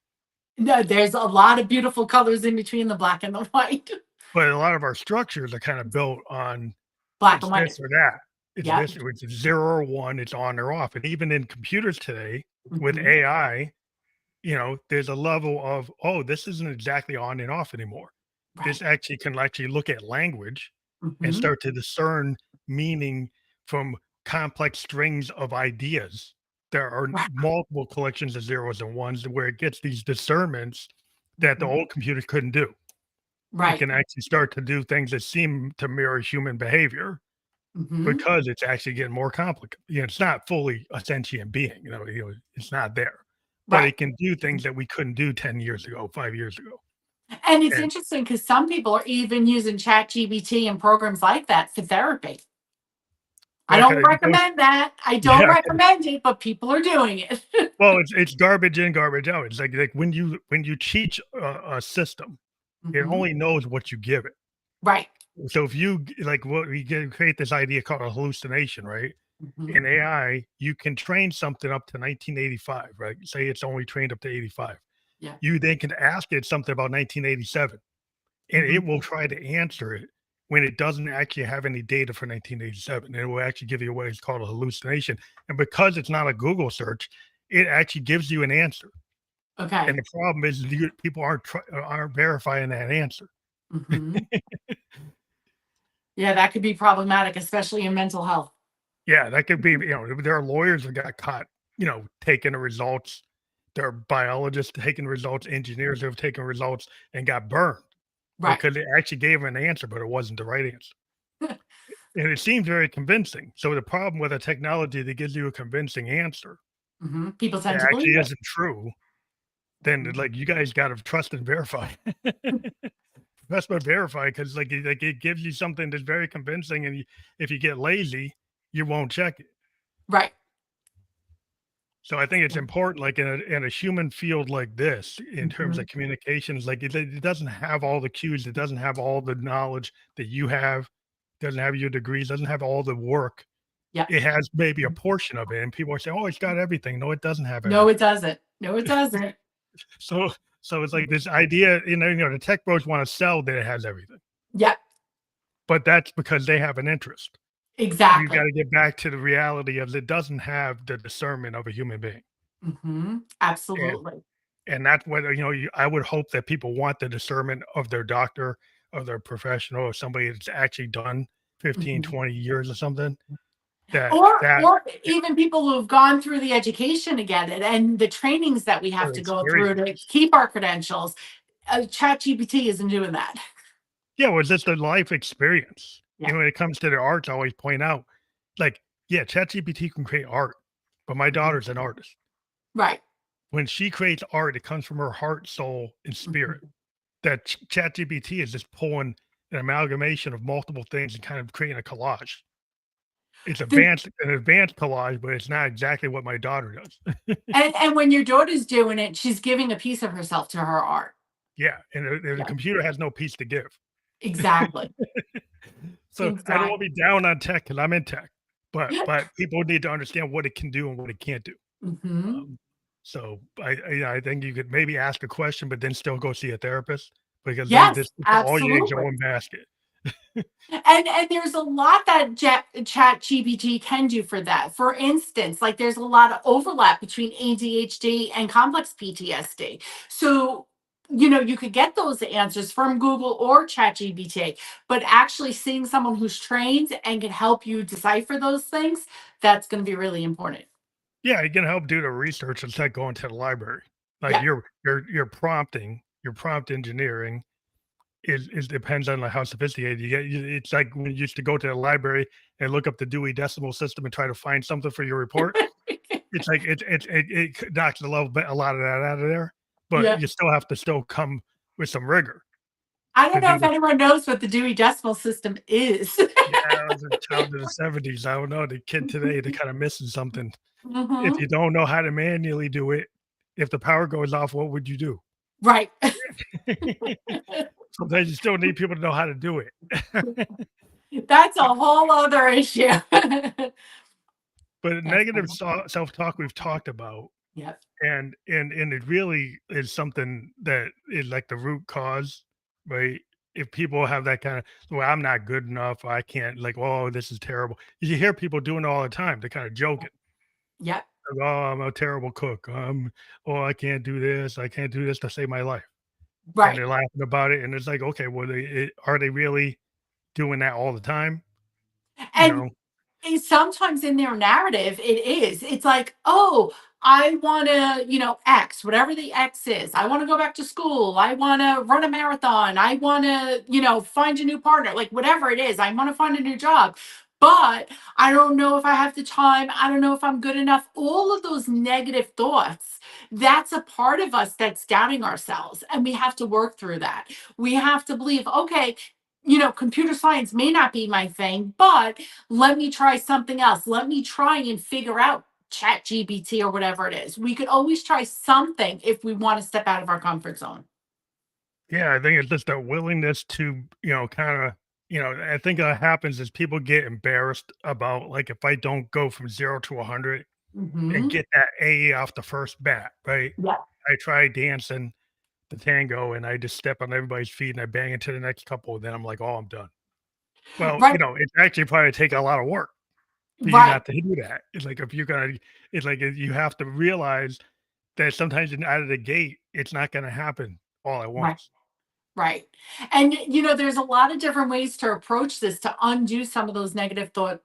No, there's a lot of beautiful colors in between the black and the white. But a lot of our structures are kind of built on Black and it's white. this or that. It's Yep. this, it's 0 or 1, it's on or off. And even in computers today with Mhm. AI, there's a level of, oh, this isn't exactly on and off anymore. This Right. actually can actually look at language and Mhm. start to discern meaning from complex strings of ideas. There are Right. multiple collections of zeros and ones where it gets these discernments that the Mhm. old computers couldn't do. It Right. can actually start to do things that seem to mirror human behavior Mhm. because it's actually getting more complicated. It's not fully a sentient being, it's not there, but Right. it can do things that we couldn't do 10 years ago, 5 years ago. And it's And interesting because some people are even using ChatGPT and programs like that for therapy. I yeah, don't 'cause it goes recommend that. I don't yeah, recommend it, but people are doing it. well, it's garbage in, garbage out. It's like when you teach a system, it Mhm. only knows what you give it. Right. So if you like what we create this idea called a hallucination, right? Mhm. In AI, you can train something up to 1985, right? Say it's only trained up to 85. Yeah. You then can ask it something about 1987, and it Mhm. will try to answer it when it doesn't actually have any data for 1987. And it will actually give you what is called a hallucination. And because it's not a Google search, it actually gives you an answer. And Okay. the problem is people aren't verifying that answer. Mhm. Yeah, that could be problematic, especially in mental health. Yeah, that could be, there are lawyers that got caught, taking the results. There are biologists taking results, engineers who have taken results and got burned Right. because it actually gave an answer, but it wasn't the right answer. And it seemed very convincing. So the problem with a technology that gives you a convincing answer Mhm. People that tend to actually believe it. isn't true, then Mhm. like you guys got to trust and verify. Trust but verify because it gives you something that's very convincing, and if you get lazy, you won't check it. Right. So I think it's important, like in a human field like this, in terms of Mhm. communications, like it doesn't have all the cues, it doesn't have all the knowledge that you have, doesn't have your degrees, doesn't have all the work. Yep. It has maybe a portion of it, and people are saying, "Oh, it's got everything." No, it doesn't have No, it everything. doesn't. No, it doesn't. So so it's like this idea, the tech bros want to sell that it has everything, Yep. but that's because they have an interest. We've got Exactly. to get back to the reality of it doesn't have the discernment of a human being, Mhm. and Absolutely. And that's what, I would hope that people want the discernment of their doctor, of their professional, of somebody that's actually done 15, Mhm. 20 years or something, that that Or even people who've gone through the education to get it and the trainings that we have or to go through to experience. keep our credentials. ChatGPT isn't doing that. Yeah, well, it's just a life experience. Yeah. When it comes to the arts, I always point out, like, yeah, ChatGPT can create art, but my Mhm. daughter's an artist. Right. When she creates art, it comes from her heart, soul, and Mhm. spirit. that ChatGPT is just pulling an amalgamation of multiple things and kind of creating a collage. It's The an advanced collage, but it's not exactly what my daughter does. and when your daughter's doing it, she's giving a piece of herself to her art. Yeah, and the Yeah, computer has no piece to give. exactly, So, I don't wanna exactly. be down on tech because 'cause I'm in tech, but people need to understand what it can do and what it can't do. Mhm. Um, so I think you could maybe ask a question, but then still go see a therapist because they Yes, just put all your eggs in absolutely. one basket. And there's a lot that chat gpt can do for that. For instance, like there's a lot of overlap between adhd and complex ptsd. So you could get those answers from google or chat gpt, but actually seeing someone who's trained and can help you decipher those things, that's going to be really important. Yeah, it can help do the research instead of going to the library. Like Yeah. your prompting, your prompt engineering is depends on, like, how sophisticated you get. It's like when you used to go to the library and look up the Dewey Decimal System and try to find something for your report. It's like it knocks a lot of that out of there, but Yeah. you still have to still come with some rigor I don't to know do if the. anyone knows what the Dewey Decimal System is. Yeah, I was a child in the '70s. I don't know, the kid today, they're kinda missing something. If Hmm. you don't know how to manually do it, if the power goes off, what would you do? Right. Sometimes you still need people to know how to do it. That's a whole other issue. But That's negative funny. self-talk we've talked about, Yep. and it really is something that is like the root cause, right? If people have that kind of, well, I'm not good enough, I can't, like, oh, this is terrible. You hear people doing it all the time. They're kind of joking. Yep. Like, oh, I'm a terrible cook. Oh, I can't do this. I can't do this to save my life. And Right. they're laughing about it. And it's like, okay, well, are they really doing that all the time? You And know, sometimes in their narrative, it is. It's like, oh, I want to, X, whatever the X is. I want to go back to school. I want to run a marathon. I want to, find a new partner, like whatever it is. I want to find a new job. But I don't know if I have the time. I don't know if I'm good enough. All of those negative thoughts, that's a part of us that's doubting ourselves. And we have to work through that. We have to believe, okay, computer science may not be my thing, but let me try something else. Let me try and figure out chat gpt or whatever it is. We could always try something if we want to step out of our comfort zone. yeah, I think it's just a willingness to, kind of, I think that happens is people get embarrassed about, like, if I don't go from 0 to 100 and Hmm. get that A off the first bat, right? Yeah. I try dancing the tango and I just step on everybody's feet and I bang into the next couple, and then I'm like, oh, I'm done. Well, Right. it's actually probably take a lot of work for you Right. not to do that. It's like if you're gonna, it's like you have to realize that sometimes out of the gate, it's not gonna happen all at Right. once. Right. And, there's a lot of different ways to approach this to undo some of those negative thoughts,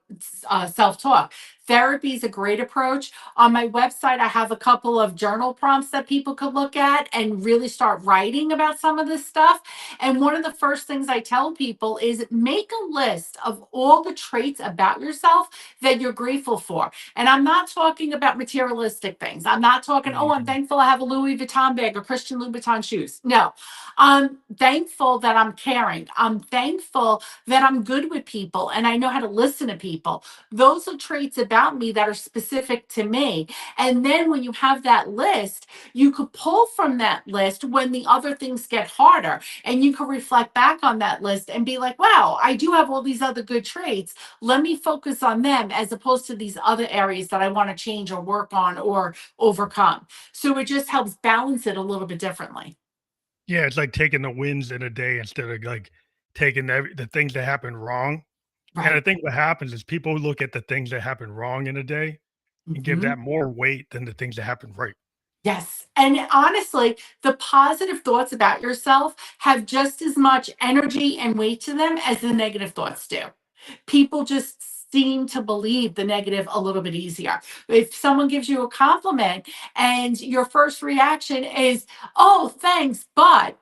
self talk. Therapy is a great approach. On my website, I have a couple of journal prompts that people could look at and really start writing about some of this stuff. And one of the first things I tell people is make a list of all the traits about yourself that you're grateful for. And I'm not talking about materialistic things. I'm not talking, oh, I'm Mhm. thankful I have a Louis Vuitton bag or Christian Louboutin shoes. No, I'm thankful that I'm caring. I'm thankful that I'm good with people and I know how to listen to people. Those are traits about me that are specific to me. And then when you have that list, you could pull from that list when the other things get harder. And you can reflect back on that list and be like, wow, I do have all these other good traits. Let me focus on them as opposed to these other areas that I want to change or work on or overcome. So it just helps balance it a little bit differently. Yeah, it's like taking the wins in a day instead of, like, taking the things that happen wrong. And I Right. think what happens is people look at the things that happen wrong in a day and give Mhm. that more weight than the things that happen right. Yes. And honestly, the positive thoughts about yourself have just as much energy and weight to them as the negative thoughts do. People just seem to believe the negative a little bit easier. If someone gives you a compliment and your first reaction is, "Oh, thanks, but,"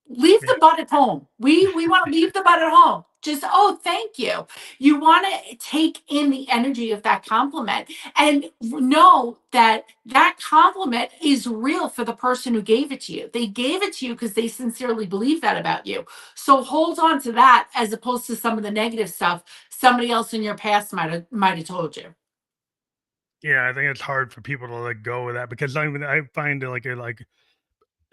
leave Yeah. the butt at home. We want to leave the butt at home. Just, oh, thank you. You want to take in the energy of that compliment and know that that compliment is real for the person who gave it to you. They gave it to you because they sincerely believe that about you. So hold on to that as opposed to some of the negative stuff somebody else in your past might have told you. Yeah, I think it's hard for people to let go of that because I find it like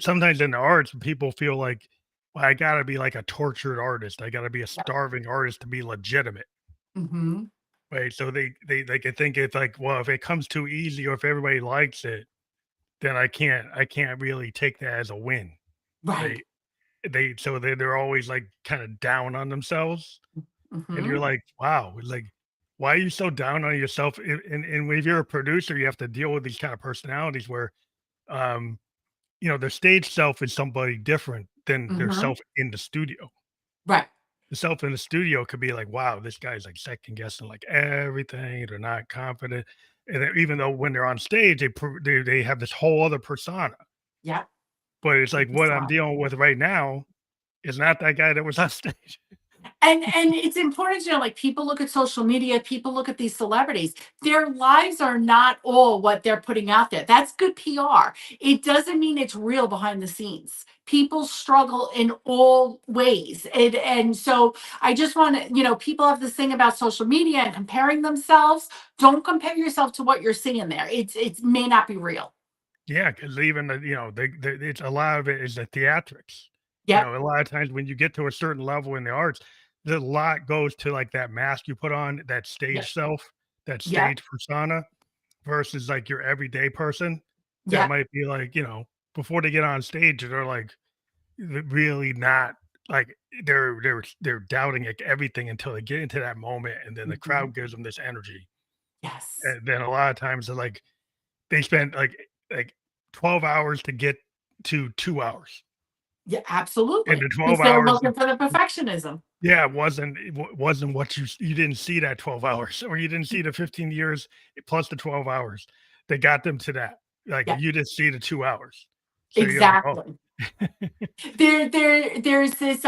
sometimes in the arts, people feel like, well, I gotta be like a tortured artist. I gotta be a Yep. starving artist to be legitimate. Hmm. Right. So they can think it's like, well, if it comes too easy or if everybody likes it, then I can't really take that as a win. Right. Right. They're always like kind of down on themselves. And you're Hmm. like, wow, like, why are you so down on yourself? And when you're a producer, you have to deal with these kind of personalities where um their stage self is somebody different than their Hmm. self in the studio. Right. The self in the studio could be like, wow, this guy's like second guessing like everything. They're not confident. And then even though when they're on stage, they have this whole other persona. Yep. But it's like what I'm Facade. dealing with right now is not that guy that was on stage. And it's important to know, like, people look at social media, people look at these celebrities, their lives are not all what they're putting out there. That's good PR. It doesn't mean it's real behind the scenes. People struggle in all ways. And so I just want to, people have this thing about social media and comparing themselves. Don't compare yourself to what you're seeing there. It may not be real. Yeah, because even it's a lot of it is the theatrics. Yep. A lot of times when you get to a certain level in the arts, the lot goes to like that mask you put on, that Yep. stage self, that Yep. stage persona versus like your everyday person that Yep. might be like, before they get on stage, they're like really not like they're doubting like everything until they get into that moment and then the Mhm. crowd gives them this energy. Yes. And then a lot of times they're like they spend like 12 hours to get to 2 hours. Yeah, And absolutely. the 12 Because they're hours looking for the perfectionism. yeah, it wasn't what you didn't see that 12 hours or you didn't see the 15 years plus the 12 hours. They got them to that. Like, Yeah, you just see the 2 hours. So you're like, "Oh." exactly. There's this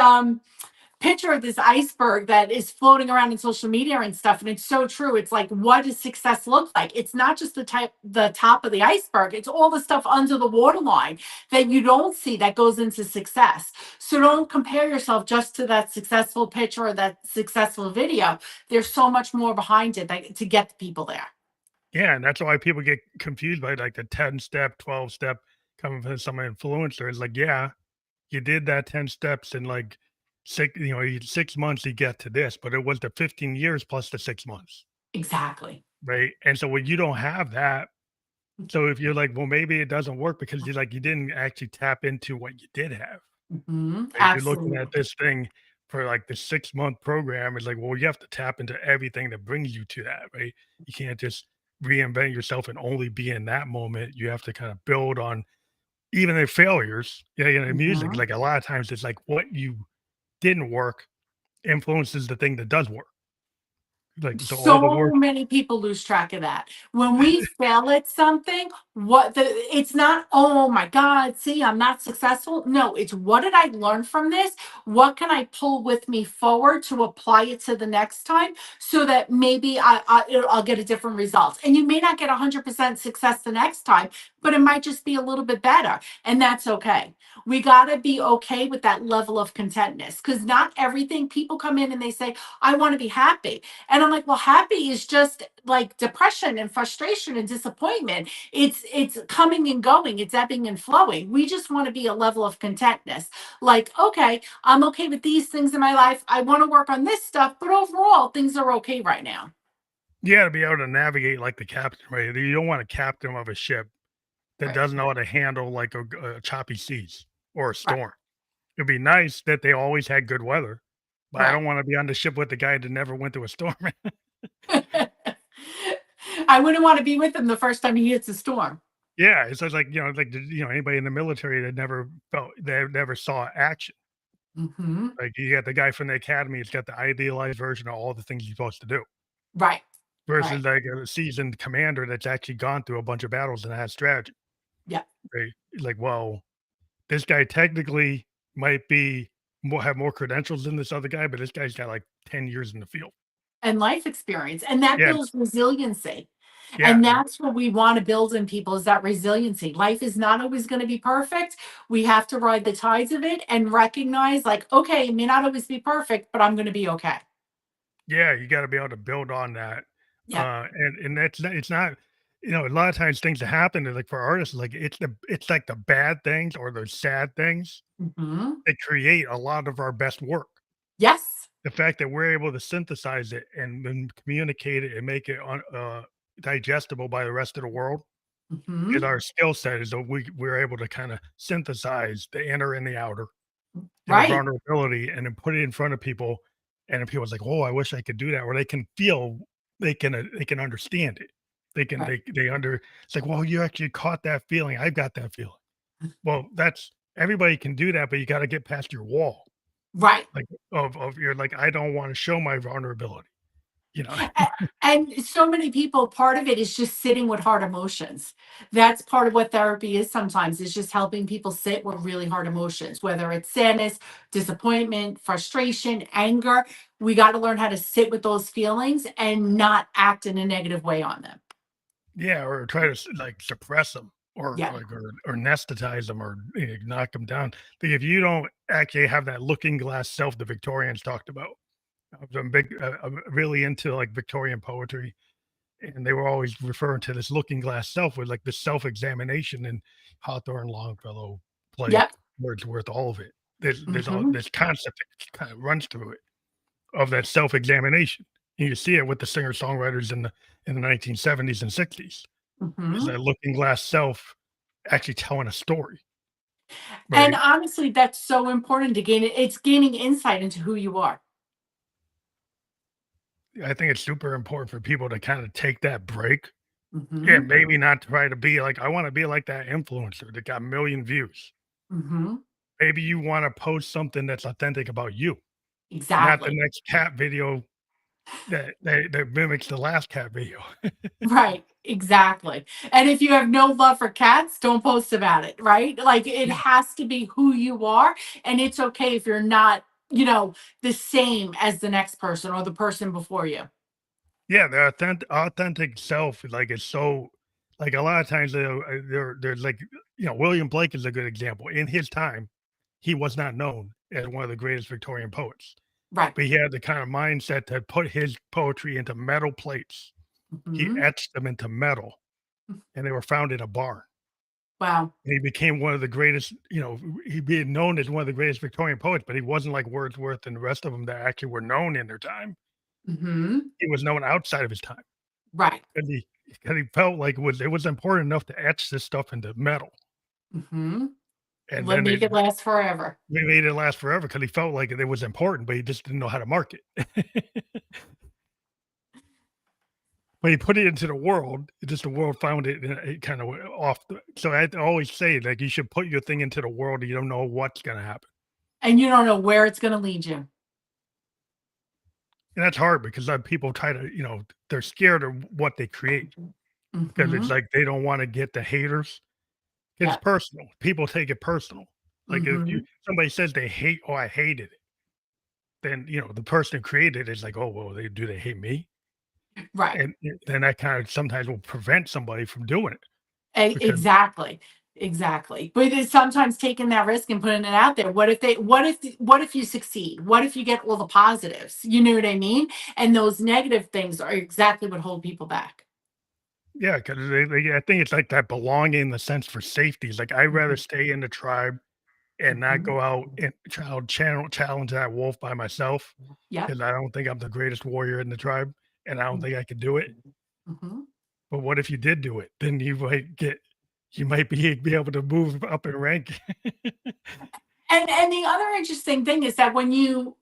picture of this iceberg that is floating around in social media and stuff, and it's so true. It's like, what does success look like? It's not just the top of the iceberg. It's all the stuff under the waterline that you don't see that goes into success. So don't compare yourself just to that successful picture or that successful video. There's so much more behind it to get the people there. Yeah, and that's why people get confused by, like, the 10-step, 12-step coming from some influencer. It's like, yeah, you did that 10 steps in, like, 6 months to get to this, but it was the 15 years plus the 6 months, Exactly. right? And so when you don't have that, so if you're like, well, maybe it doesn't work because you didn't actually tap into what you did have, Mhm, right? You're looking at absolutely. this thing for, like, the 6-month program. It's like, well, you have to tap into everything that brings you to that, right? You can't just reinvent yourself and only be in that moment. You have to kinda build on even their failures. Yeah, music, Mhm. like, a lot of times it's like what you didn't work influences the thing that does work. Like, so all the So work many people lose track of that. When we fail at something, it's not, oh my God, see, I'm not successful. No, it's what did I learn from this? What can I pull with me forward to apply it to the next time so that maybe I'll get a different result. And you may not get 100% success the next time, but it might just be a little bit better. And that's okay. We got to be okay with that level of contentness because not everything people come in and they say, I want to be happy. And I'm like, well, happy is just like depression and frustration and disappointment. It's coming and going, it's ebbing and flowing. We just want to be a level of contentness. Like, okay, I'm okay with these things in my life. I want to work on this stuff, but overall, things are okay right now. yeah, to be able to navigate like the captain, right? You don't want a captain of a ship that Right. doesn't know how to handle like a choppy seas or a Right. storm. It'd be nice that they always had good weather, but I Right. don't wanna be on the ship with the guy that never went through a storm. I wouldn't want to be with him the first time he hits a storm. Yeah, it's just like, anybody in the military that never saw action. Hmm. Like, you got the guy from the academy, he's got the idealized version of all the things you're supposed to do, Right. Right. versus, like, a seasoned commander that's actually gone through a bunch of battles and has strategy, Yeah. right? Like, well, this guy technically might be have more credentials than this other guy, but this guy's got, like, 10 years in the field. and life experience, and that Yeah, builds resiliency. And yeah, that's what we want to build in people is that resiliency. Life is not always going to be perfect. We have to ride the tides of it and recognize, like, okay, it may not always be perfect, but I'm going to be okay. yeah, you gotta be able to build on that, Yeah. and that's not it's not a lot of times things that happen, like, for artists, like, it's like the bad things or the sad things Hmm. that create a lot of our best work. Yes. The fact that we're able to synthesize it and then communicate it and make it digestible by the rest of the world is Hmm. our skill set, is that we're able to kinda synthesize the inner and the outer and the Right. vulnerability and then put it in front of people, and then people's like, "Oh, I wish I could do that," or they can feel they can understand it. They can Right. they under it's like, "Well, you actually caught that feeling. I've got that feeling." Well, that's everybody can do that, but you gotta get past your wall, Right. like, of you're like, "I don't wanna show my vulnerability," you know? A- And so many people, part of it is just sitting with hard emotions. That's part of what therapy is sometimes, is just helping people sit with really hard emotions, whether it's sadness, disappointment, frustration, anger. We got to learn how to sit with those feelings and not act in a negative way on them. Yeah, or try to like suppress them or Yeah. like or anesthetize them or knock them down. But if you don't actually have that looking glass self the Victorians talked about, I'm really into like Victorian poetry, and they were always referring to this looking glass self with like the self examination and Hawthorne, Longfellow, Blake, Yep. Wordsworth, all of it. There's all Hmm. this concept that kind of runs through it of that self examination. You see it with the singer songwriters in the 1970s and 60s. Is Hmm. that looking glass self actually telling a story, And right? honestly, that's so important to gain it. It's gaining insight into who you are. I think it's super important for people to kinda take that break and Hmm. maybe not try to be like, "I wanna be like that influencer that got 1,000,000 views." Hmm. Maybe you wanna post something that's authentic about you, not the Exactly. next cat video that mimics the last cat video. Right, exactly. And if you have no love for cats, don't post about it, right? Like it Yeah. has to be who you are. And it's okay if you're not, the same as the next person or the person before you. Yeah, the authentic self, like, is so like, a lot of times, there's, like William Blake is a good example. In his time, he was not known as one of the greatest Victorian poets, Right. but he had the kind of mindset to put his poetry into metal plates. He Hmm. etched them into metal, and they were found in a barn. Wow. And he became one of the greatest, he being known as one of the greatest Victorian poets, but he wasn't like Wordsworth and the rest of them that actually were known in their time. Hmm. He was known outside of his time. Right. 'Cause he felt like it was important enough to etch this stuff into metal, Hmm. and Let then make it last forever. we made it last forever because he felt like it was important, but he just didn't know how to market. But he put it into the world, it's just the world found it, and it kinda went off the so I always say, like, you should put your thing into the world, and you don't know what's gonna happen, And you don't know where it's going to lead you. and that's hard because, people try to they're scared of what they create because it's Hmm. like they don't wanna get the haters. It's Yeah. personal. People take it personal. Like, if you Hmm. somebody says they hate, "Oh, I hated it," then, the person who created it is like, "Oh, well, they hate me?" Right. And then that kind of sometimes will prevent somebody from doing it because Exactly. Exactly. But it's sometimes taking that risk and putting it out there. What if you succeed? What if you get all the positives? You know what I mean? And those negative things are exactly what hold people back. yeah, because I think it's like that belonging, the sense for safety. It's like, I'd rather Mhm. stay in the tribe and not Mhm. go out and challenge that wolf by myself Yep. because I don't think I'm the greatest warrior in the tribe, and I don't think I could do it. Mhm. But what if you did do it? Then you might be able to move up in rank. And the other interesting thing is that when you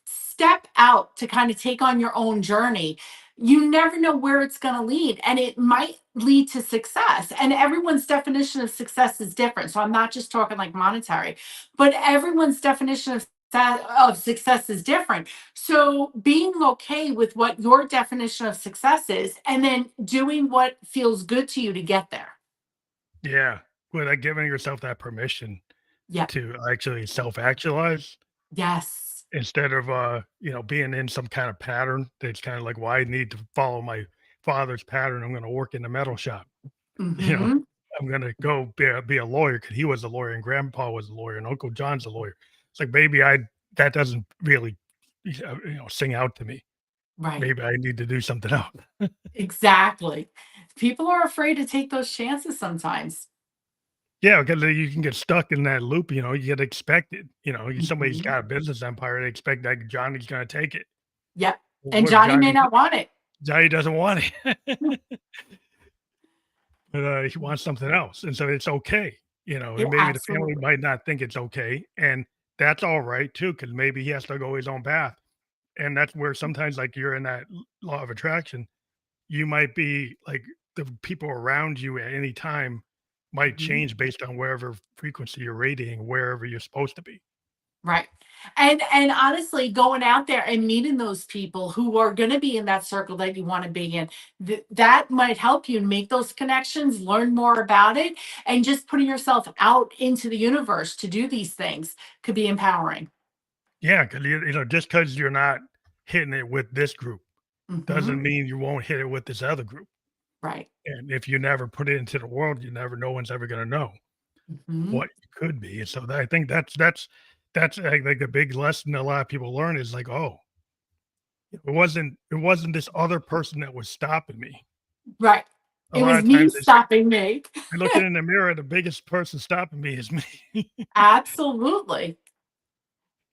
step out to kind of take on your own journey, you never know where it's going to lead. And it might lead to success. And everyone's definition of success is different. So I'm not just talking like monetary, but everyone's definition of success is different. So being okay with what your definition of success is and then doing what feels good to you to get there. Yeah, without giving yourself that permission Yeah. to actually self-actualize, Yes. instead of being in some kind of pattern that's kind of like, well, I need to follow my father's pattern. I'm going to work in the metal shop. You know, Mhm. I'm going to go be a lawyer because he was a lawyer and grandpa was a lawyer and Uncle John's a lawyer. It's like, maybe that doesn't really sing out to me. Right. Maybe I need to do something else. Exactly. People are afraid to take those chances sometimes. Yeah, because you can get stuck in that loop. You get expected. Somebody's Mhm. got a business empire. They expect that Johnny's going to take it. Yep. Well, And what if Johnny may not want it. Johnny doesn't want it? But, he wants something else, and so it's okay, Yeah, and maybe the family absolutely. might not think it's okay, and that's alright too, because maybe he has to go his own path, and that's where sometimes, like, you're in that l law of attraction, you might be like, the people around you at any time might Mhm. change based on wherever frequency you're radiating, wherever you're supposed to be. Right. And honestly, going out there and meeting those people who are gonna be in that circle that you wanna be in, that might help you make those connections, learn more about it, and just putting yourself out into the universe to do these things could be empowering. Yeah, because just because 'cause you're not hitting it with this group Mhm. doesn't mean you won't hit it with this other group, Right. and if you never put it into the world, you never no one's ever gonna know Mhm. what you could be, and so I think that's, like, a big lesson a lot of people learn is like, "Oh, it wasn't this other person that was stopping me." Right. A It lot was of me times it's like, stopping me. I looking in the mirror, the biggest person stopping me is me. Absolutely.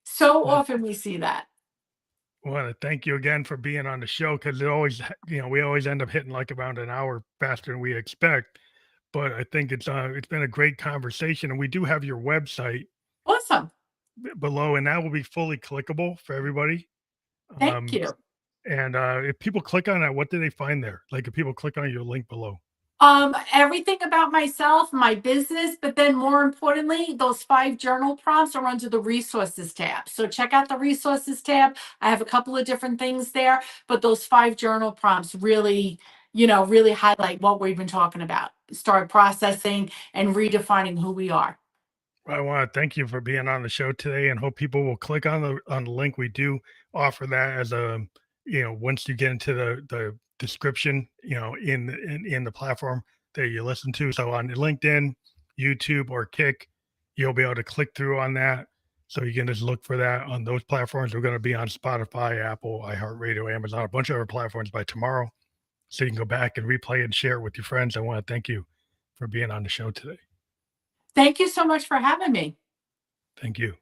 So But often we see that. I wanna thank you again for being on the show because it always we always end up hitting, like, around an hour faster than we expect, but I think it's been a great conversation, and we do have your website Awesome. below, and that will be fully clickable for everybody, Thank um you. And, if people click on that, what do they find there? Like, if people click on your link below. Everything about myself, my business, but then more importantly, those 5 journal prompts are under the resources tab. So check out the resources tab. I have a couple of different things there, but those 5 journal prompts really, really highlight what we've been talking about. Start processing and redefining who we are. I wanna thank you for being on the show today and hope people will click on the link. We do offer that as once you get into the description, in the platform that you listen to. So on LinkedIn, YouTube, or Kick, you'll be able to click through on that. So you can just look for that on those platforms. We're gonna be on Spotify, Apple, iHeartRadio, Amazon, a bunch of other platforms by tomorrow. So you can go back and replay and share it with your friends. I want to thank you for being on the show today. Thank you so much for having me. Thank you.